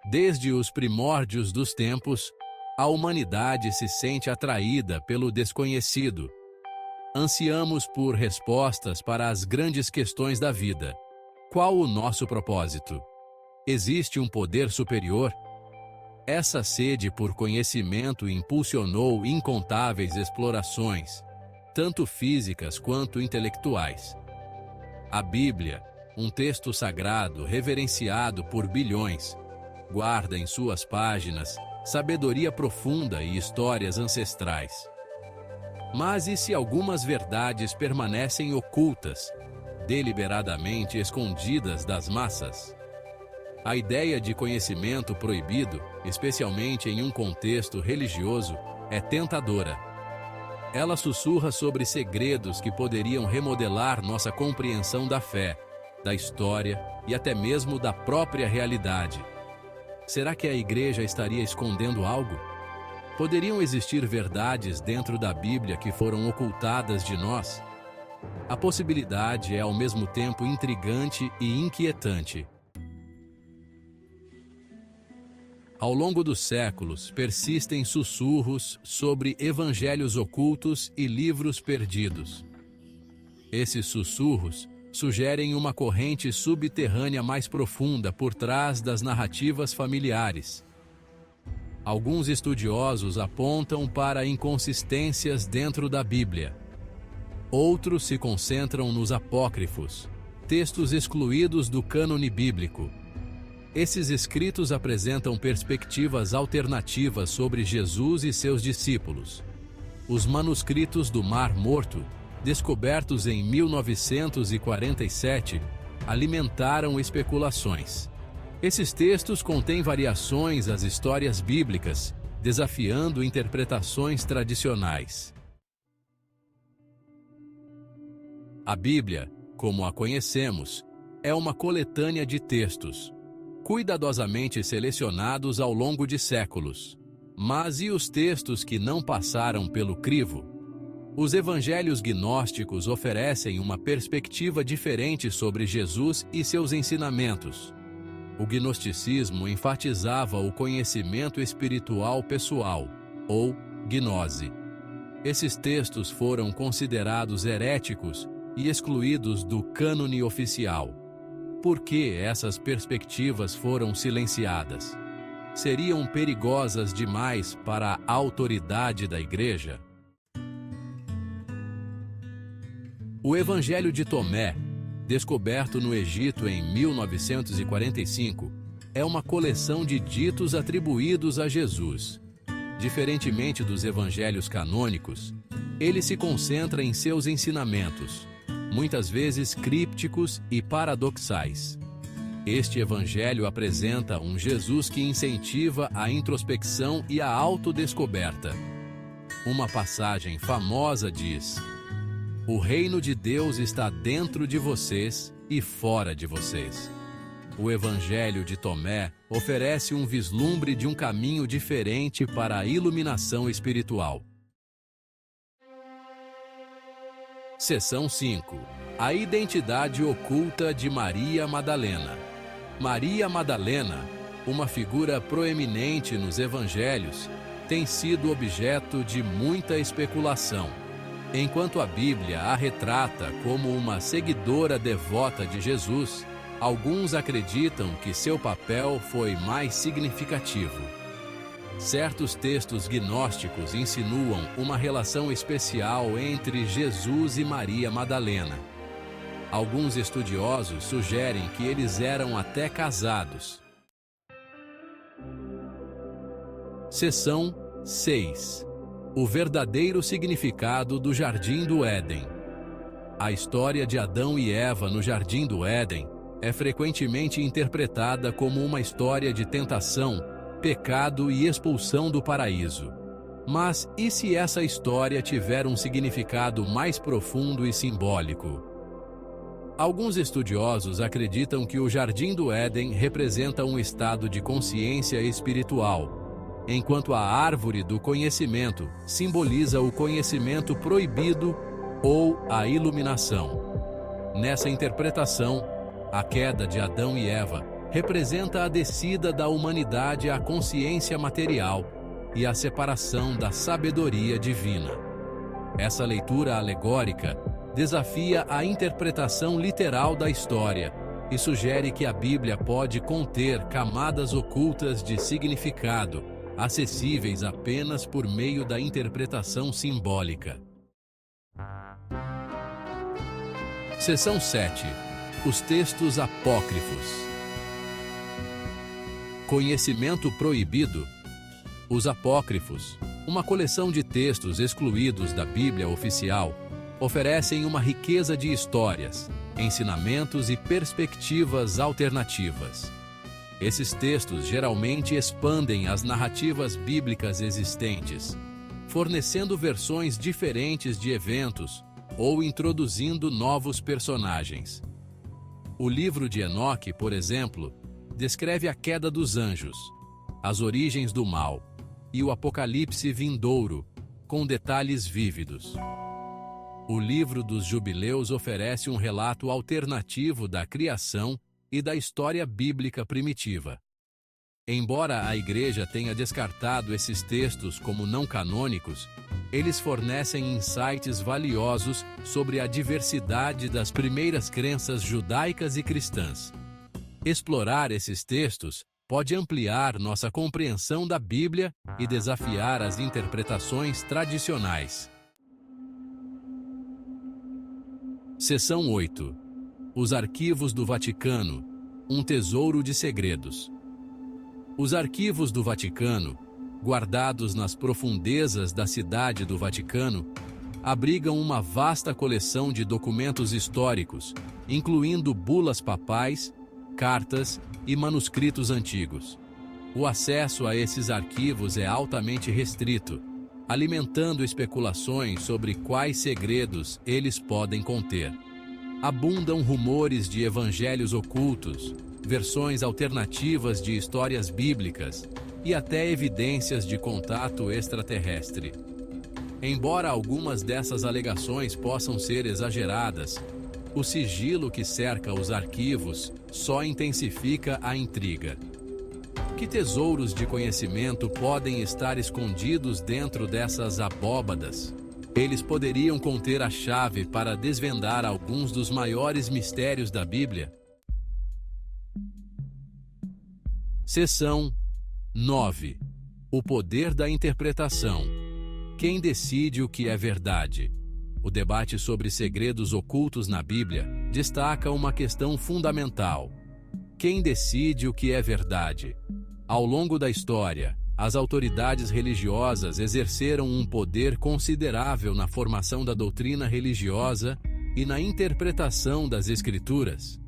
Desde os primórdios dos tempos, a humanidade se sente atraída pelo desconhecido. Ansiamos por respostas para as grandes questões da vida. Qual o nosso propósito? Existe um poder superior? Essa sede por conhecimento impulsionou incontáveis explorações, tanto físicas quanto intelectuais. A Bíblia, um texto sagrado reverenciado por bilhões, guarda em suas páginas sabedoria profunda e histórias ancestrais. Mas e se algumas verdades permanecem ocultas, deliberadamente escondidas das massas? A ideia de conhecimento proibido, especialmente em um contexto religioso, é tentadora. Ela sussurra sobre segredos que poderiam remodelar nossa compreensão da fé, da história e até mesmo da própria realidade. Será que a igreja estaria escondendo algo? Poderiam existir verdades dentro da Bíblia que foram ocultadas de nós? A possibilidade é ao mesmo tempo intrigante e inquietante. Ao longo dos séculos, persistem sussurros sobre evangelhos ocultos e livros perdidos. Esses sussurros sugerem uma corrente subterrânea mais profunda por trás das narrativas familiares. Alguns estudiosos apontam para inconsistências dentro da Bíblia. Outros se concentram nos apócrifos, textos excluídos do cânone bíblico. Esses escritos apresentam perspectivas alternativas sobre Jesus e seus discípulos. Os manuscritos do Mar Morto, descobertos em 1947, alimentaram especulações. Esses textos contêm variações às histórias bíblicas, desafiando interpretações tradicionais. A Bíblia, como a conhecemos, é uma coletânea de textos, cuidadosamente selecionados ao longo de séculos. Mas e os textos que não passaram pelo crivo? Os evangelhos gnósticos oferecem uma perspectiva diferente sobre Jesus e seus ensinamentos. O gnosticismo enfatizava o conhecimento espiritual pessoal, ou gnose. Esses textos foram considerados heréticos e excluídos do cânone oficial. Por que essas perspectivas foram silenciadas? Seriam perigosas demais para a autoridade da Igreja? O Evangelho de Tomé, descoberto no Egito em 1945, é uma coleção de ditos atribuídos a Jesus. Diferentemente dos evangelhos canônicos, ele se concentra em seus ensinamentos, muitas vezes crípticos e paradoxais. Este evangelho apresenta um Jesus que incentiva a introspecção e a autodescoberta. Uma passagem famosa diz: "O reino de Deus está dentro de vocês e fora de vocês." O Evangelho de Tomé oferece um vislumbre de um caminho diferente para a iluminação espiritual. Seção 5. A identidade oculta de Maria Madalena. Maria Madalena, uma figura proeminente nos Evangelhos, tem sido objeto de muita especulação. Enquanto a Bíblia a retrata como uma seguidora devota de Jesus, alguns acreditam que seu papel foi mais significativo. Certos textos gnósticos insinuam uma relação especial entre Jesus e Maria Madalena. Alguns estudiosos sugerem que eles eram até casados. Seção 6. O verdadeiro significado do Jardim do Éden. A história de Adão e Eva no Jardim do Éden é frequentemente interpretada como uma história de tentação, pecado e expulsão do paraíso. Mas e se essa história tiver um significado mais profundo e simbólico? Alguns estudiosos acreditam que o Jardim do Éden representa um estado de consciência espiritual, enquanto a árvore do conhecimento simboliza o conhecimento proibido ou a iluminação. Nessa interpretação, a queda de Adão e Eva representa a descida da humanidade à consciência material e a separação da sabedoria divina. Essa leitura alegórica desafia a interpretação literal da história e sugere que a Bíblia pode conter camadas ocultas de significado, acessíveis apenas por meio da interpretação simbólica. Seção 7. Os textos apócrifos. Conhecimento proibido. Os apócrifos, uma coleção de textos excluídos da Bíblia oficial, oferecem uma riqueza de histórias, ensinamentos e perspectivas alternativas. Esses textos geralmente expandem as narrativas bíblicas existentes, fornecendo versões diferentes de eventos ou introduzindo novos personagens. O livro de Enoque, por exemplo, descreve a queda dos anjos, as origens do mal e o apocalipse vindouro, com detalhes vívidos. O livro dos Jubileus oferece um relato alternativo da criação e da história bíblica primitiva. Embora a Igreja tenha descartado esses textos como não canônicos, eles fornecem insights valiosos sobre a diversidade das primeiras crenças judaicas e cristãs. Explorar esses textos pode ampliar nossa compreensão da Bíblia e desafiar as interpretações tradicionais. Seção 8. Os arquivos do Vaticano, um tesouro de segredos. Os arquivos do Vaticano, guardados nas profundezas da cidade do Vaticano, abrigam uma vasta coleção de documentos históricos, incluindo bulas papais, cartas e manuscritos antigos. O acesso a esses arquivos é altamente restrito, alimentando especulações sobre quais segredos eles podem conter. Abundam rumores de evangelhos ocultos, versões alternativas de histórias bíblicas e até evidências de contato extraterrestre. Embora algumas dessas alegações possam ser exageradas, o sigilo que cerca os arquivos só intensifica a intriga. Que tesouros de conhecimento podem estar escondidos dentro dessas abóbadas? Eles poderiam conter a chave para desvendar alguns dos maiores mistérios da Bíblia. Seção 9. O poder da interpretação. Quem decide o que é verdade? O debate sobre segredos ocultos na Bíblia destaca uma questão fundamental. Quem decide o que é verdade? Ao longo da história, as autoridades religiosas exerceram um poder considerável na formação da doutrina religiosa e na interpretação das Escrituras.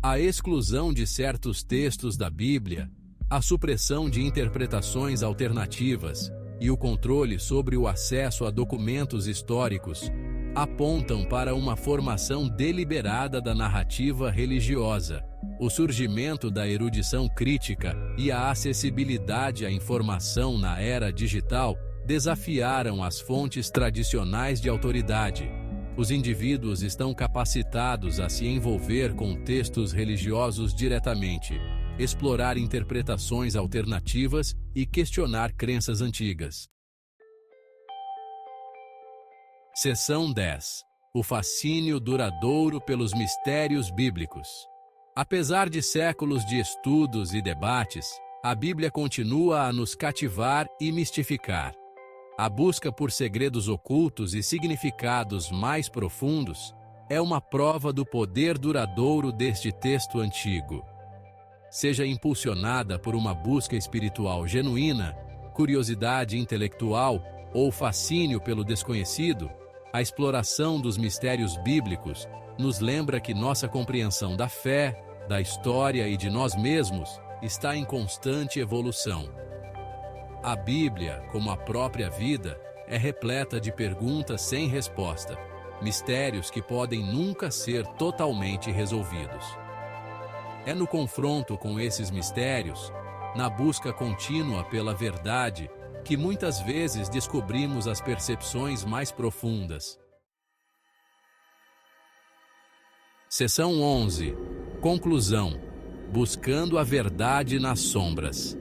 A exclusão de certos textos da Bíblia, a supressão de interpretações alternativas e o controle sobre o acesso a documentos históricos apontam para uma formação deliberada da narrativa religiosa. O surgimento da erudição crítica e a acessibilidade à informação na era digital desafiaram as fontes tradicionais de autoridade. Os indivíduos estão capacitados a se envolver com textos religiosos diretamente, explorar interpretações alternativas e questionar crenças antigas. Seção 10. O fascínio duradouro pelos mistérios bíblicos. Apesar de séculos de estudos e debates, a Bíblia continua a nos cativar e mistificar. A busca por segredos ocultos e significados mais profundos é uma prova do poder duradouro deste texto antigo. Seja impulsionada por uma busca espiritual genuína, curiosidade intelectual ou fascínio pelo desconhecido, a exploração dos mistérios bíblicos nos lembra que nossa compreensão da fé, da história e de nós mesmos está em constante evolução. A Bíblia, como a própria vida, é repleta de perguntas sem resposta, mistérios que podem nunca ser totalmente resolvidos. É no confronto com esses mistérios, na busca contínua pela verdade, que muitas vezes descobrimos as percepções mais profundas. Seção 11. Conclusão. buscando a verdade nas sombras.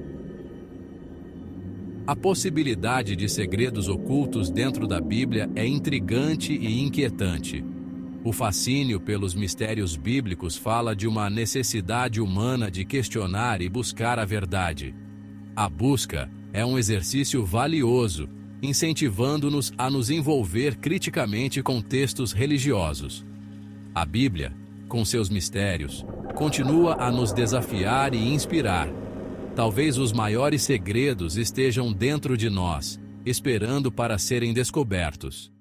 A possibilidade de segredos ocultos dentro da Bíblia é intrigante e inquietante. O fascínio pelos mistérios bíblicos fala de uma necessidade humana de questionar e buscar a verdade. A busca é um exercício valioso, incentivando-nos a nos envolver criticamente com textos religiosos. A Bíblia, com seus mistérios, continua a nos desafiar e inspirar. Talvez os maiores segredos estejam dentro de nós, esperando para serem descobertos.